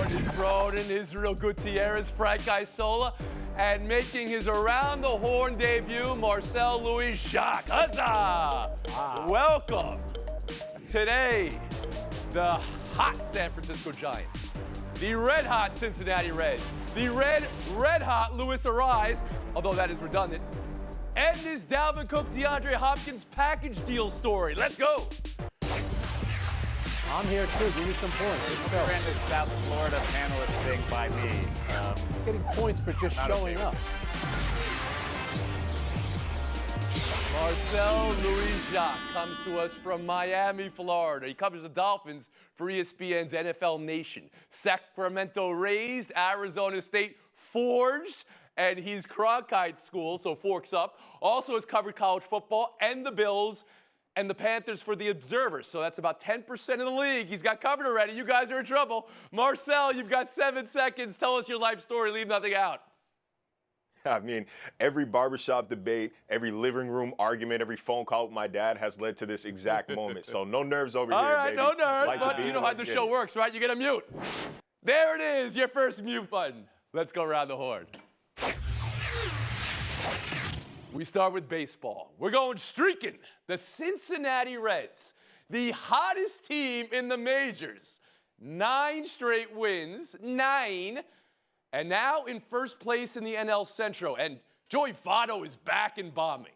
Courtney Cronin, Israel Gutierrez, Frank Isola, and making his Around the Horn debut, Marcel Louis-Jacques. Huzzah! Wow. Welcome. Today, the hot San Francisco Giants, the red-hot Cincinnati Reds, the red-hot Luis Arraez, although that is redundant, and his Dalvin Cook, DeAndre Hopkins package deal story. Let's go. I'm here too. Give me some points. Let's go. The South Florida panelist thing by me. Getting points for just showing up. Marcel Louis-Jacques comes to us from Miami, Florida. He covers the Dolphins for ESPN's NFL Nation. Sacramento raised, Arizona State forged, and he's Cronkite School, so forks up. Also has covered college football and the Bills and the Panthers for the Observer. So that's about 10% of the league. He's got covered already. You guys are in trouble. Marcel, you've got 7 seconds. Tell us your life story. Leave nothing out. I mean, every barbershop debate, every living room argument, every phone call with my dad has led to this exact moment. So no nerves over here, All right, baby. no nerves, Like but you know how the show works, right? You get a mute. There it is, your first mute button. Let's go around the horn. We start with baseball. We're going streaking. The Cincinnati Reds, the hottest team in the majors. 9 straight wins, 9. And now in first place in the NL Central. And Joey Votto is back and bombing.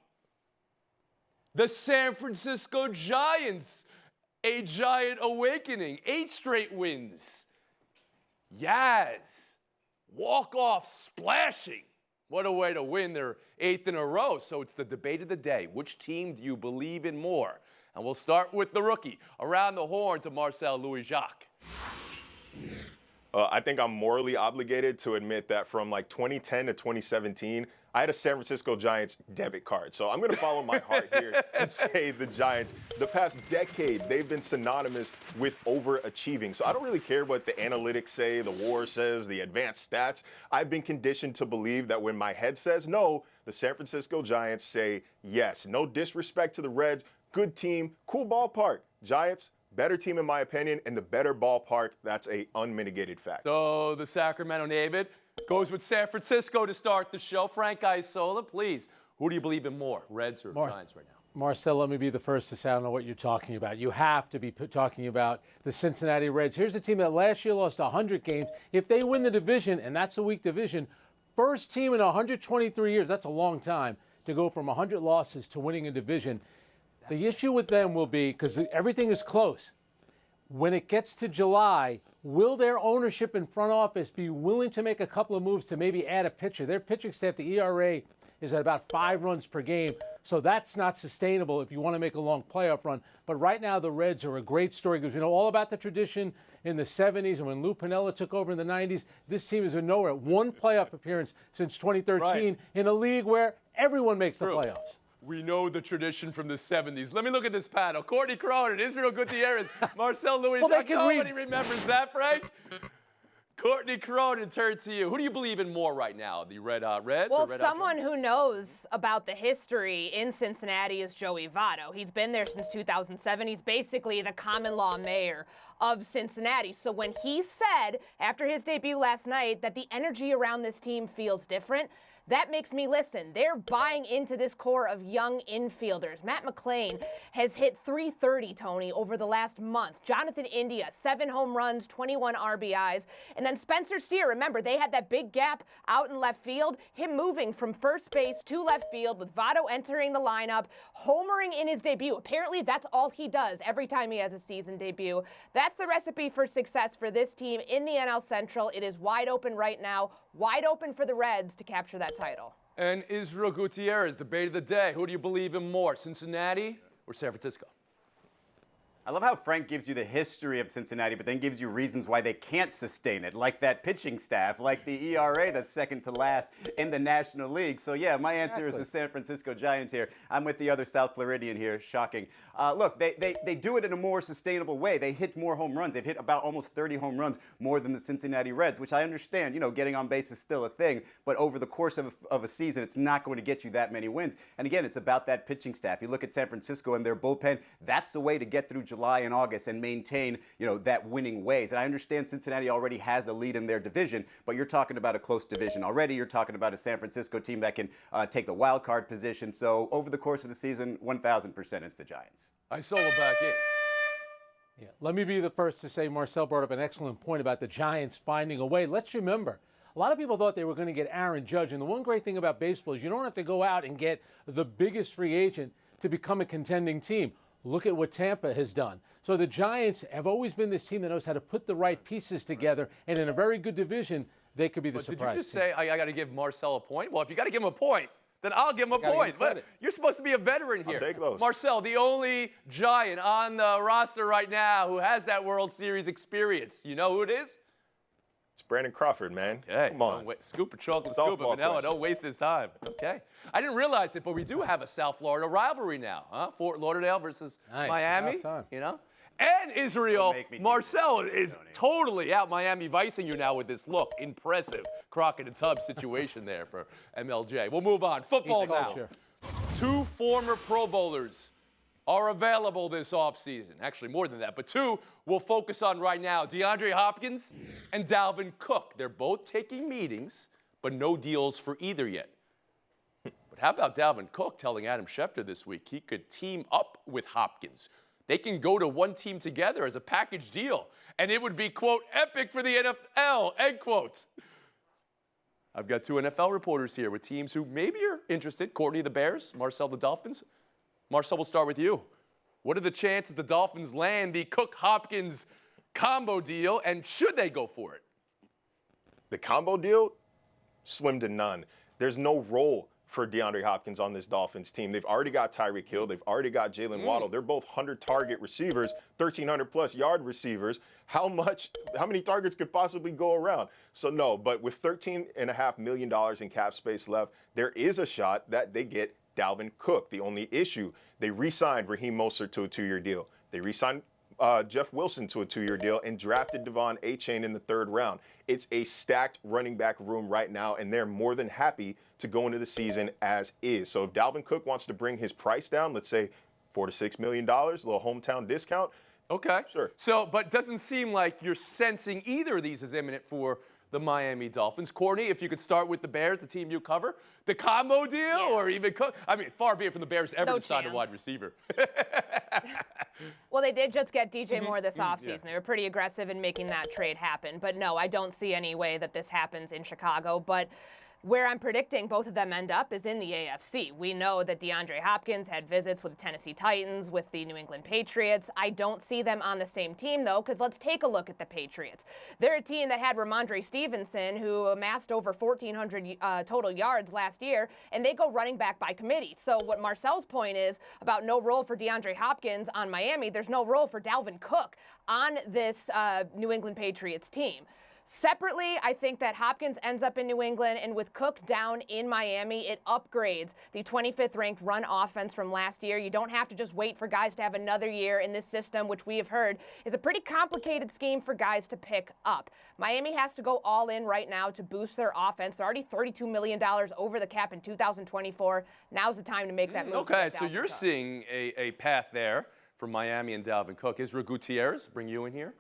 The San Francisco Giants, a giant awakening. 8 straight wins. Yaz, walk-off splashing. What a way to win their 8th in a row. So it's the debate of the day. Which team do you believe in more? And we'll start with the rookie. Around the horn to Marcel Louis-Jacques. I think I'm morally obligated to admit that from like 2010 to 2017, I had a San Francisco Giants debit card. So I'm going to follow my heart here and say the Giants. The past decade, they've been synonymous with overachieving. So I don't really care what the analytics say, the WAR says, the advanced stats. I've been conditioned to believe that when my head says no, the San Francisco Giants say yes. No disrespect to the Reds. Good team, cool ballpark. Giants, better team in my opinion, and the better ballpark. That's a unmitigated fact. So the Sacramento Native goes with San Francisco to start the show. Frank Isola, please. Who do you believe in more, Reds or Giants right now? Marcel, let me be the first to say I don't know what you're talking about. You have to be talking about the Cincinnati Reds. Here's a team that last year lost 100 games. If they win the division, and that's a weak division, first team in 123 years, that's a long time, to go from 100 losses to winning a division. The issue with them will be, because everything is close, when it gets to July, will their ownership and front office be willing to make a couple of moves to maybe add a pitcher? Their pitching staff, the ERA, is at about 5 runs per game, so that's not sustainable if you want to make a long playoff run. But right now, the Reds are a great story because we know all about the tradition in the 70s and when Lou Piniella took over in the 90s. This team has been nowhere. 1 playoff appearance since 2013 in a league where everyone makes the playoffs. We know the tradition from the 70s. Let me look at this panel. Courtney Cronin, Israel Gutierrez, Marcel Louis-Jacques. Nobody remembers that, Frank. Courtney Cronin, turn to you. Who do you believe in more right now, the Red Hot Reds or Red Hot someone who knows about the history in Cincinnati is Joey Votto. He's been there since 2007. He's basically the common law mayor of Cincinnati. So when he said after his debut last night that the energy around this team feels different, that makes me listen. They're buying into this core of young infielders. Matt McClain has hit .330, Tony, over the last month. Jonathan India, 7 home runs, 21 RBIs. And then Spencer Steer, remember, they had that big gap out in left field. Him moving from first base to left field with Votto entering the lineup, homering in his debut. Apparently, that's all he does every time he has a season debut. That's the recipe for success for this team in the NL Central. It is wide open right now. Wide open for the Reds to capture that title. And Israel Gutierrez, debate of the day. Who do you believe in more, Cincinnati or San Francisco? I love how Frank gives you the history of Cincinnati, but then gives you reasons why they can't sustain it, like that pitching staff, like the ERA that's second to last in the National League. So, yeah, my answer is the San Francisco Giants here. I'm with the other South Floridian here. Shocking. Look, they do it in a more sustainable way. They hit more home runs. They've hit about almost 30 home runs more than the Cincinnati Reds, which I understand, getting on base is still a thing. But over the course of a season, it's not going to get you that many wins. And, again, it's about that pitching staff. You look at San Francisco and their bullpen, that's the way to get through July and August and maintain, that winning ways. And I understand Cincinnati already has the lead in their division, but you're talking about a close division already. You're talking about a San Francisco team that can take the wild card position. So over the course of the season, 1,000% it's the Giants. I solo back in. Yeah. Let me be the first to say Marcel brought up an excellent point about the Giants finding a way. Let's remember, a lot of people thought they were going to get Aaron Judge. And the one great thing about baseball is you don't have to go out and get the biggest free agent to become a contending team. Look at what Tampa has done. So the Giants have always been this team that knows how to put the right pieces together. And in a very good division, they could be the surprise Did you just team. say I got to give Marcel a point? Well, if you got to give him a point, then I'll give him a point. But you're supposed to be a veteran here. I'll take those. Marcel, the only Giant on the roster right now who has that World Series experience. You know who it is? It's Brandon Crawford, man. Okay. Come on. Scoop of chocolate, Softball scoop of vanilla. question. Don't waste his time. Okay. I didn't realize it, but we do have a South Florida rivalry now, huh? Fort Lauderdale versus Nice. Miami. About time. And Israel. Don't make me do Marcel this, is Tony. totally out Miami vicing you now with this look. Impressive Crockett and Tubbs situation there for MLJ. We'll move on. Football now. Culture. 2 former Pro Bowlers are available this offseason. Actually, more than that, but 2 we'll focus on right now. DeAndre Hopkins and Dalvin Cook. They're both taking meetings, but no deals for either yet. But how about Dalvin Cook telling Adam Schefter this week he could team up with Hopkins? They can go to one team together as a package deal, and it would be, quote, epic for the NFL, end quote. I've got 2 NFL reporters here with teams who maybe are interested. Courtney, the Bears, Marcel, the Dolphins. Marcel, we'll start with you. What are the chances the Dolphins land the Cook-Hopkins combo deal, and should they go for it? The combo deal, slim to none. There's no role for DeAndre Hopkins on this Dolphins team. They've already got Tyreek Hill. They've already got Jalen Waddle. They're both 100-target receivers, 1,300-plus yard receivers. How many targets could possibly go around? So no, but with $13.5 million in cap space left, there is a shot that they get Dalvin Cook. The only issue, they re-signed Raheem Mostert to a 2-year deal. They re-signed Jeff Wilson to a 2-year deal and drafted Devon Achane in the 3rd round. It's a stacked running back room right now, and they're more than happy to go into the season as is. So if Dalvin Cook wants to bring his price down, let's say $4 to $6 million, a little hometown discount. Okay. Sure. So, but it doesn't seem like you're sensing either of these as imminent for the Miami Dolphins. Courtney, if you could start with the Bears, the team you cover, the combo deal, or even Cook. I mean, far be it from the Bears ever No to sign a chance. wide receiver. Well, they did just get DJ Moore this offseason. They were pretty aggressive in making that trade happen. But no, I don't see any way that this happens in Chicago. But where I'm predicting both of them end up is in the AFC. We know that DeAndre Hopkins had visits with the Tennessee Titans, with the New England Patriots. I don't see them on the same team, though, because let's take a look at the Patriots. They're a team that had Ramondre Stevenson, who amassed over 1,400 total yards last year, and they go running back by committee. So what Marcel's point is about no role for DeAndre Hopkins on Miami, there's no role for Dalvin Cook on this New England Patriots team. Separately, I think that Hopkins ends up in New England, and with Cook down in Miami, it upgrades the 25th ranked run offense from last year. You don't have to just wait for guys to have another year in this system, which we have heard is a pretty complicated scheme for guys to pick up. Miami has to go all in right now to boost their offense. They're already $32 million over the cap in 2024. Now's the time to make that move. Okay, so you're seeing a path there for Miami and Dalvin Cook. Israel Gutierrez, bring you in here.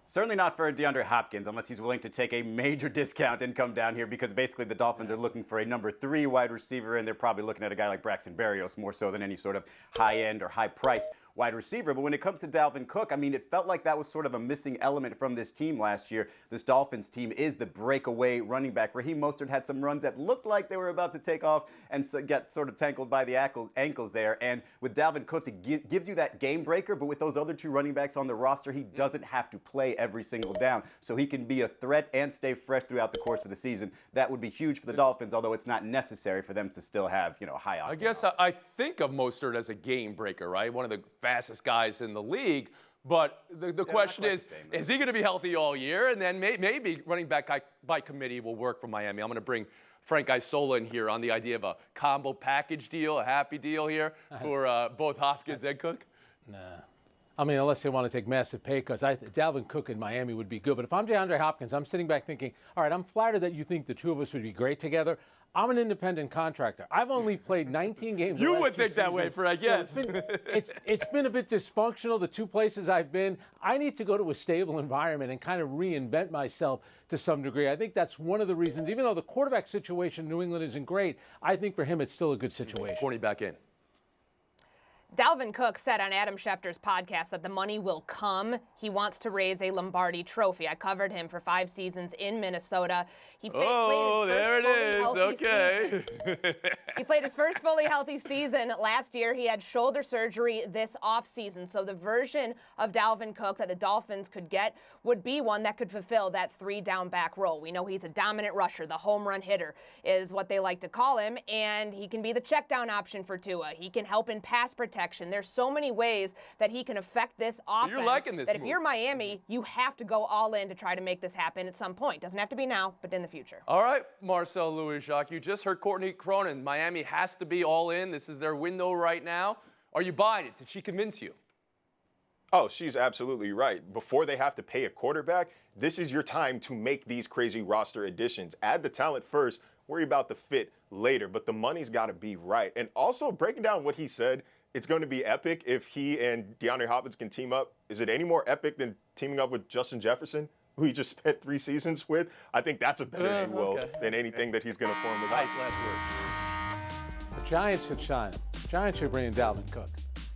Certainly not for DeAndre Hopkins unless he's willing to take a major discount and come down here, because basically the Dolphins are looking for a number 3 wide receiver, and they're probably looking at a guy like Braxton Berrios more so than any sort of high-end or high-priced wide receiver. But when it comes to Dalvin Cook, I mean, it felt like that was sort of a missing element from this team last year. This Dolphins team is the breakaway running back. Raheem Mostert had some runs that looked like they were about to take off and get sort of tangled by the ankles there. And with Dalvin Cook, it gives you that game breaker, but with those other 2 running backs on the roster, he doesn't have to play every single down. So he can be a threat and stay fresh throughout the course of the season. That would be huge for the Dolphins, although it's not necessary for them to still have, high octane. I guess I think of Mostert as a game breaker, right? One of the fastest guys in the league. But the question is he going to be healthy all year? And then maybe running back by committee will work for Miami. I'm going to bring Frank Isola in here on the idea of a combo package deal, a happy deal here for both Hopkins and Cook. Nah. I mean, unless they want to take massive pay cuts. Dalvin Cook in Miami would be good. But if I'm DeAndre Hopkins, I'm sitting back thinking, all right, I'm flattered that you think the two of us would be great together. I'm an independent contractor. I've only played 19 games. You would think that way, Frank, yes. It's been a bit dysfunctional, the two places I've been. I need to go to a stable environment and kind of reinvent myself to some degree. I think that's one of the reasons, even though the quarterback situation in New England isn't great, I think for him it's still a good situation. Corny back in. Dalvin Cook said on Adam Schefter's podcast that the money will come. He wants to raise a Lombardi trophy. I covered him for 5 seasons in Minnesota. He played He played his first fully healthy season last year. He had shoulder surgery this offseason. So the version of Dalvin Cook that the Dolphins could get would be one that could fulfill that 3-down back role. We know he's a dominant rusher. The home run hitter is what they like to call him. And he can be the check down option for Tua. He can help in pass protection. There's so many ways that he can affect this offense. You're liking this that move. If you're Miami, you have to go all in to try to make this happen at some point. Doesn't have to be now, but in the future. All right, Marcel Louis-Jacques, you just heard Courtney Cronin. Miami has to be all in. This is their window right now. Are you buying it? Did she convince you? Oh, she's absolutely right. Before they have to pay a quarterback, this is your time to make these crazy roster additions. Add the talent first, worry about the fit later, but the money's got to be right. And also, breaking down what he said, it's going to be epic if he and DeAndre Hopkins can team up. Is it any more epic than teaming up with Justin Jefferson, who he just spent 3 seasons with? I think that's a better than anything that he's going to form with. Nice last words. The Giants should shine. Giants should bring in Dalvin Cook.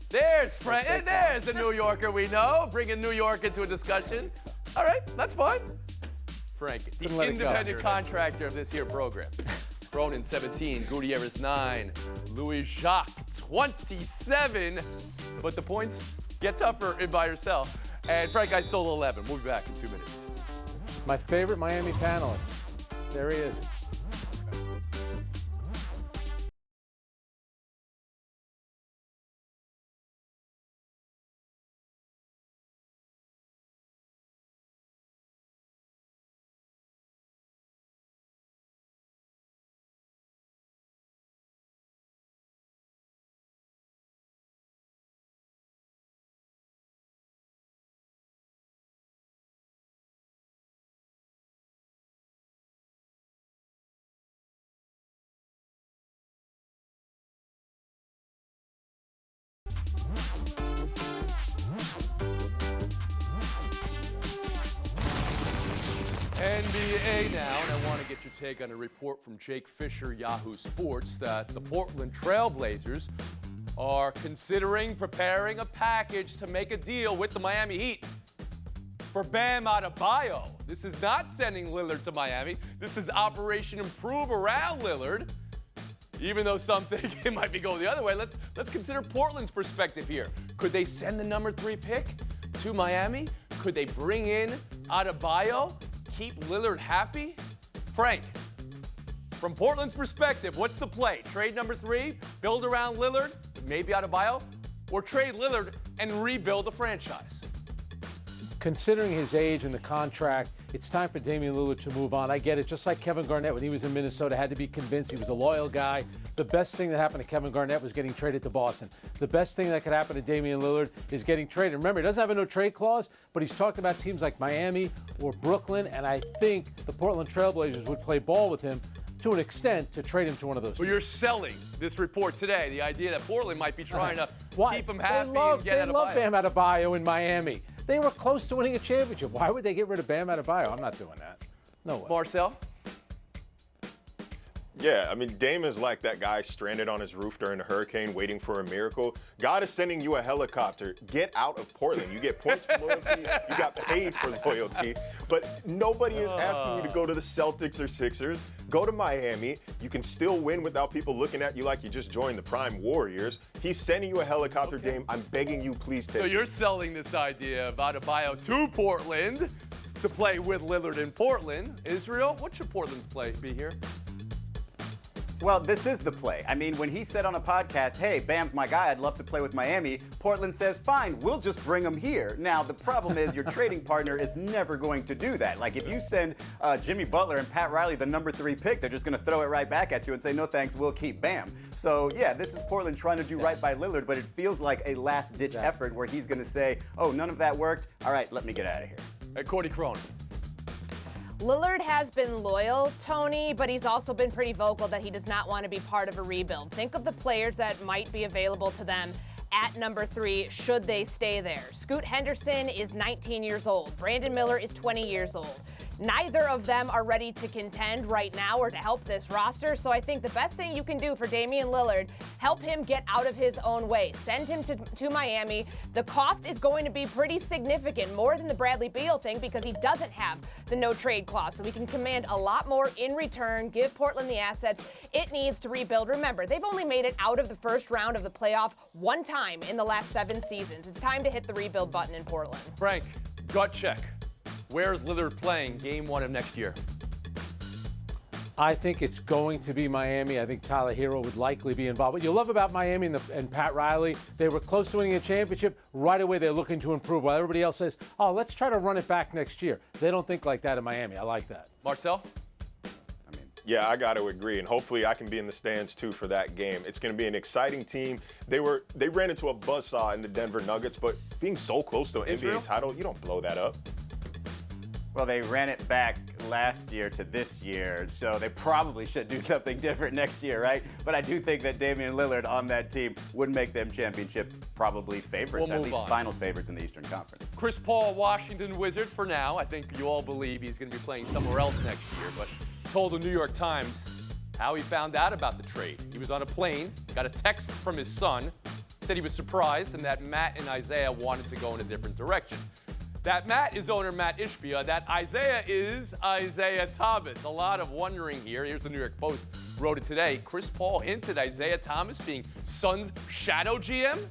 There's Frank, and there's a New Yorker we know, bringing New York into a discussion. All right, that's fine. Frank, the independent contractor of this here program. Cronin 17, Gutierrez 9, Louis-Jacques 27. But the points get tougher in by yourself. And Frank, I stole 11. We'll be back in 2 minutes. My favorite Miami panelist. There he is. NBA now, and I want to get your take on a report from Jake Fisher, Yahoo Sports, that the Portland Trail Blazers are considering preparing a package to make a deal with the Miami Heat for Bam Adebayo. This is not sending Lillard to Miami. This is Operation Improve around Lillard. Even though some think it might be going the other way, let's consider Portland's perspective here. Could they send the number 3 pick to Miami? Could they bring in Adebayo? Keep Lillard happy? Frank, from Portland's perspective, what's the play? Trade number 3, build around Lillard, maybe Adebayo, or trade Lillard and rebuild the franchise? Considering his age and the contract, it's time for Damian Lillard to move on. I get it. Just like Kevin Garnett when he was in Minnesota, had to be convinced he was a loyal guy. The best thing that happened to Kevin Garnett was getting traded to Boston. The best thing that could happen to Damian Lillard is getting traded. Remember, he doesn't have a no-trade clause, but he's talked about teams like Miami or Brooklyn, and I think the Portland Trail Blazers would play ball with him to an extent to trade him to one of those Well, teams. you're selling this report today, the idea that Portland might be trying to keep him happy and get They love Adebayo. Bam Adebayo in Miami. They were close to winning a championship. Why would they get rid of Bam Adebayo? I'm not doing that. No way. Marcel? Yeah, I mean, Dame is like that guy stranded on his roof during a hurricane waiting for a miracle. God is sending you a helicopter. Get out of Portland. You get points for loyalty. You got paid for loyalty. But nobody is asking you to go to the Celtics or Sixers. Go to Miami. You can still win without people looking at you like you just joined the Prime Warriors. He's sending you a helicopter, Dame. I'm begging you, please take So it. you're selling this idea of Adebayo to Portland to play with Lillard in Portland. Israel, what should Portland's play be here? Well, this is the play. I mean, when he said on a podcast, hey, Bam's my guy, I'd love to play with Miami, Portland says, fine, we'll just bring him here. Now, the problem is your trading partner is never going to do that. Like, if you send Jimmy Butler and Pat Riley the number 3 pick, they're just going to throw it right back at you and say, no thanks, we'll keep Bam. So, yeah, this is Portland trying to do right by Lillard, but it feels like a last-ditch effort where he's going to say, oh, none of that worked. All right, let me get out of here. Courtney Cronin. Lillard has been loyal, Tony, but he's also been pretty vocal that he does not want to be part of a rebuild. Think of the players that might be available to them at number 3 should they stay there. Scoot Henderson is 19 years old. Brandon Miller is 20 years old. Neither of them are ready to contend right now or to help this roster, so I think the best thing you can do for Damian Lillard, help him get out of his own way. Send him to Miami. The cost is going to be pretty significant, more than the Bradley Beal thing, because he doesn't have the no-trade clause, so he can command a lot more in return, give Portland the assets it needs to rebuild. Remember, they've only made it out of the first round of the playoff one time in the last 7 seasons. It's time to hit the rebuild button in Portland. Frank, gut check. Where's Lillard playing game 1 of next year? I think it's going to be Miami. I think Tyler Hero would likely be involved. What you love about Miami and Pat Riley, they were close to winning a championship. Right away, they're looking to improve, while everybody else says, oh, let's try to run it back next year. They don't think like that in Miami. I like that. Marcel? Yeah, I got to agree, and hopefully I can be in the stands too for that game. It's going to be an exciting team. They ran into a buzzsaw in the Denver Nuggets, but being so close to an NBA title, you don't blow that up. Well, they ran it back last year to this year, so they probably should do something different next year, right? But I do think that Damian Lillard on that team would make them championship probably favorites, We'll at least on. final favorites in the Eastern Conference. Chris Paul, Washington Wizard for now. I think you all believe he's going to be playing somewhere else next year, but told the New York Times how he found out about the trade. He was on a plane, got a text from his son, said he was surprised and that Matt and Isaiah wanted to go in a different direction. That Matt is owner Matt Ishbia. That Isaiah is Isaiah Thomas. A lot of wondering here. Here's the New York Post wrote it today. Chris Paul hinted Isaiah Thomas being Suns' shadow GM?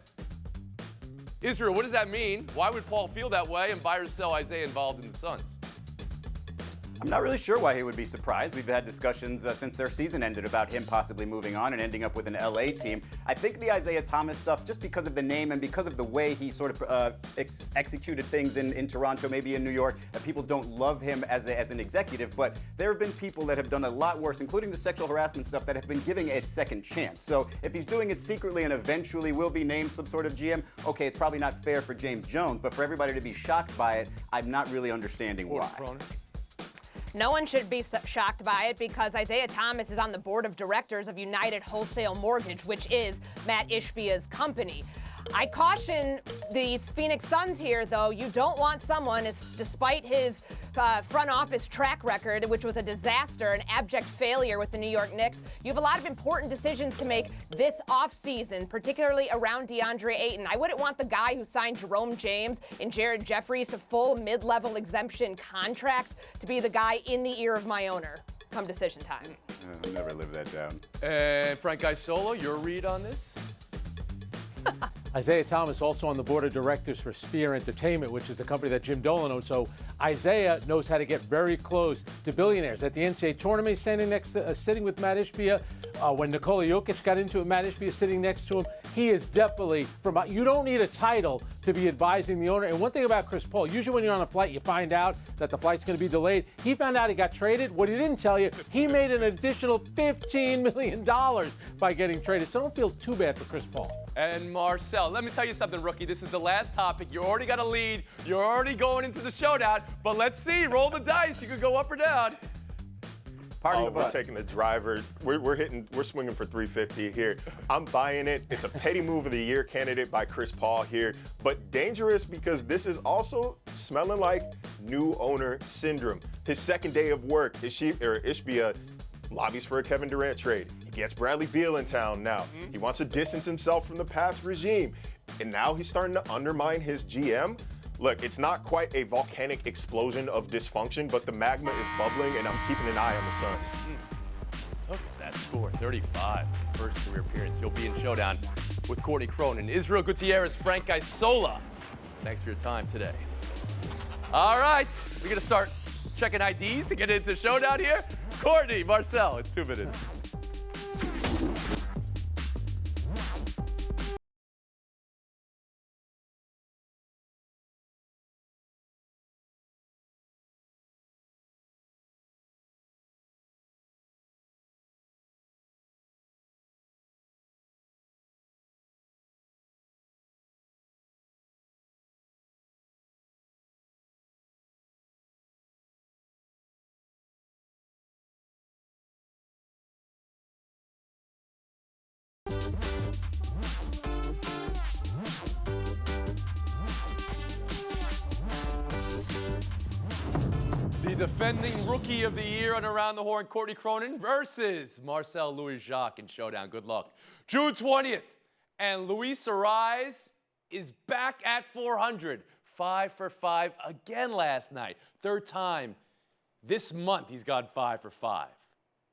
Israel, what does that mean? Why would Paul feel that way and buy or sell Isaiah involved in the Suns? I'm not really sure why he would be surprised. We've had discussions since their season ended about him possibly moving on and ending up with an LA team. I think the Isaiah Thomas stuff, just because of the name and because of the way he sort of executed things in Toronto, maybe in New York, people don't love him as an executive, but there have been people that have done a lot worse, including the sexual harassment stuff, that have been giving a second chance. So if he's doing it secretly and eventually will be named some sort of GM, okay, it's probably not fair for James Jones, but for everybody to be shocked by it, I'm not really understanding why. No one should be shocked by it because Isaiah Thomas is on the board of directors of United Wholesale Mortgage, which is Matt Ishbia's company. I caution the Phoenix Suns here, though. You don't want someone, despite his front office track record, which was a disaster, an abject failure with the New York Knicks. You have a lot of important decisions to make this offseason, particularly around DeAndre Ayton. I wouldn't want the guy who signed Jerome James and Jared Jeffries to full mid-level exemption contracts to be the guy in the ear of my owner come decision time. I'll never live that down. And Frank Isolo, your read on this? Isaiah Thomas also on the board of directors for Sphere Entertainment, which is the company that Jim Dolan owns. So Isaiah knows how to get very close to billionaires. At the NCAA tournament, sitting with Matt Ishbia. When Nikola Jokic got into it, Matt Ishbia sitting next to him. He is definitely you don't need a title to be advising the owner. And one thing about Chris Paul, usually when you're on a flight, you find out that the flight's going to be delayed. He found out he got traded. What he didn't tell you, he made an additional $15 million by getting traded. So don't feel too bad for Chris Paul. And Marcel, let me tell you something, rookie. This is the last topic. You already got a lead. You're already going into the showdown. But let's see. Roll the dice. You could go up or down. We're taking the driver. We're swinging for 350 here. I'm buying it. It's a petty move of the year candidate by Chris Paul here, but dangerous because this is also smelling like new owner syndrome. His second day of work, Ishbia lobbies for a Kevin Durant trade. He gets Bradley Beal in town now. He wants to distance himself from the past regime, and now he's starting to undermine his GM. Look, it's not quite a volcanic explosion of dysfunction, but the magma is bubbling, and I'm keeping an eye on the Suns. Look at that score, 35. First career appearance. You'll be in showdown with Courtney Cronin, Israel Gutierrez, Frank Isola. Thanks for your time today. All right, we're going to start checking IDs to get into showdown here. Courtney, Marcel, it's 2 minutes. defending Rookie of the Year on Around the Horn, Courtney Cronin versus Marcel Louis-Jacques in Showdown. Good luck. June 20th, and Luis Arraez is back at 400. 5 for 5 again last night. Third time this month he's gone 5 for 5.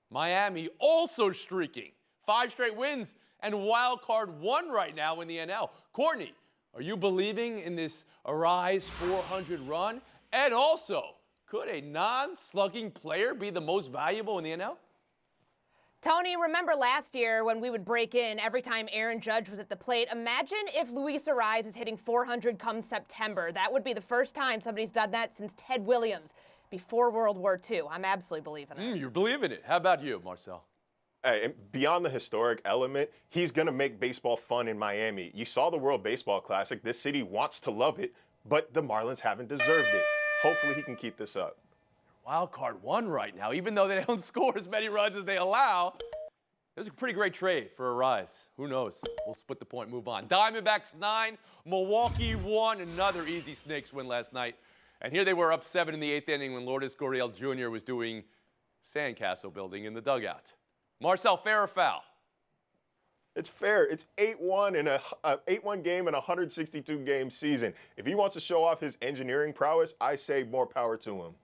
Miami also streaking. 5 straight wins and wild card 1 right now in the NL. Courtney, are you believing in this Arraez 400 run? And also, could a non-slugging player be the most valuable in the NL? Tony, remember last year when we would break in every time Aaron Judge was at the plate? Imagine if Luis Arraez is hitting 400 come September. That would be the first time somebody's done that since Ted Williams before World War II. I'm absolutely believing it. You're believing it. How about you, Marcel? Hey, and beyond the historic element, he's going to make baseball fun in Miami. You saw the World Baseball Classic. This city wants to love it, but the Marlins haven't deserved it. Hopefully he can keep this up. Wild card 1 right now, even though they don't score as many runs as they allow. It was a pretty great trade for Arraez. Who knows? We'll split the point, move on. Diamondbacks 9, Milwaukee 1. Another easy Snakes win last night. And here they were up 7 in the 8th inning when Lourdes Gurriel Jr. was doing sandcastle building in the dugout. Marcel, fair or foul? It's fair. It's 8-1 in a 8-1 game in a 162 game season. If he wants to show off his engineering prowess, I say more power to him.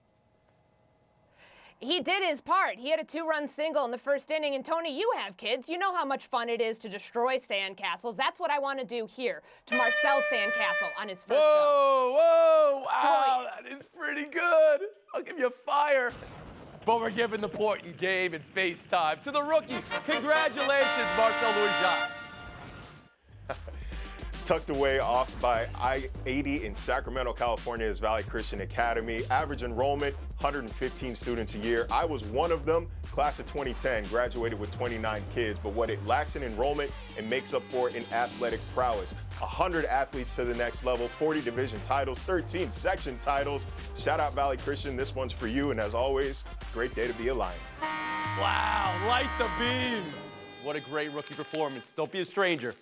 He did his part. He had a 2-run single in the first inning. And Tony, you have kids. You know how much fun it is to destroy sandcastles. That's what I want to do here to Marcel Sandcastle on his first show. Whoa, wow, that is pretty good. I'll give you a fire. But we're giving the point in game and FaceTime to the rookie. Congratulations, Marcel Louis-Jacques. Tucked away off by I-80 in Sacramento, California is Valley Christian Academy. Average enrollment, 115 students a year. I was one of them, class of 2010, graduated with 29 kids. But what it lacks in enrollment, it makes up for in athletic prowess. 100 athletes to the next level, 40 division titles, 13 section titles. Shout out Valley Christian, this one's for you. And as always, great day to be a Lion. Wow, light the beam. What a great rookie performance. Don't be a stranger.